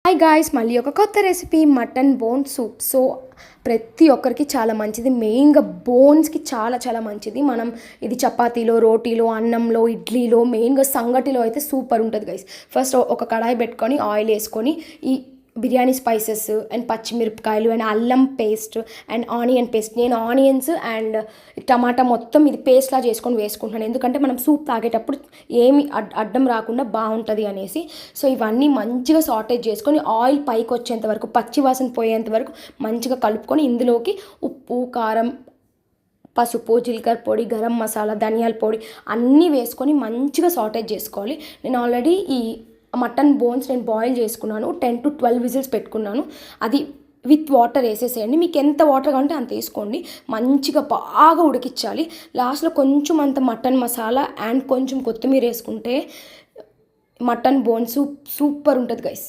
Hi guys, మళ్ళీ ఒక కొత్త recipe mutton bone soup. So ప్రతి ఒక్కరికి చాలా మంచిది, మెయిన్గా బోన్స్కి చాలా చాలా మంచిది. మనం ఇది చపాతీలో, రోటీలో, అన్నంలో, ఇడ్లీలో, మెయిన్గా సంగటిలో అయితే సూపర్ ఉంటుంది గైస్. ఫస్ట్ ఒక కడాయి పెట్టుకొని ఆయిల్ వేసుకొని ఈ బిర్యానీ స్పైసెస్ అండ్ పచ్చిమిరపకాయలు అండ్ అల్లం పేస్ట్ అండ్ ఆనియన్ పేస్ట్, నేను ఆనియన్స్ అండ్ టమాటా మొత్తం ఇది పేస్ట్లా చేసుకొని వేసుకుంటున్నాను, ఎందుకంటే మనం సూప్ తాగేటప్పుడు ఏమి అడ్డం రాకుండా బాగుంటుంది అనేసి. సో ఇవన్నీ మంచిగా సాటేజ్ చేసుకొని ఆయిల్ పైకి వచ్చేంత వరకు, పచ్చి వాసన పోయేంత వరకు మంచిగా కలుపుకొని ఇందులోకి ఉప్పు, కారం, పసుపు, జీలకర్ర పొడి, గరం మసాలా, ధనియాల పొడి అన్నీ వేసుకొని మంచిగా సాటేజ్ చేసుకోవాలి. నేను ఆల్రెడీ ఈ మటన్ బోన్స్ నేను బాయిల్ చేసుకున్నాను, 10 to 12 విజిల్స్ పెట్టుకున్నాను. అది విత్ వాటర్ వేసేసేయండి, మీకు ఎంత వాటర్ కావాలంటే అంత వేసుకోండి. మంచిగా బాగా ఉడికించాలి. లాస్ట్లో కొంచెం అంత మటన్ మసాలా అండ్ కొంచెం కొత్తిమీర వేసుకుంటే మటన్ బోన్ సూప్ సూపర్ ఉంటుంది గైస్.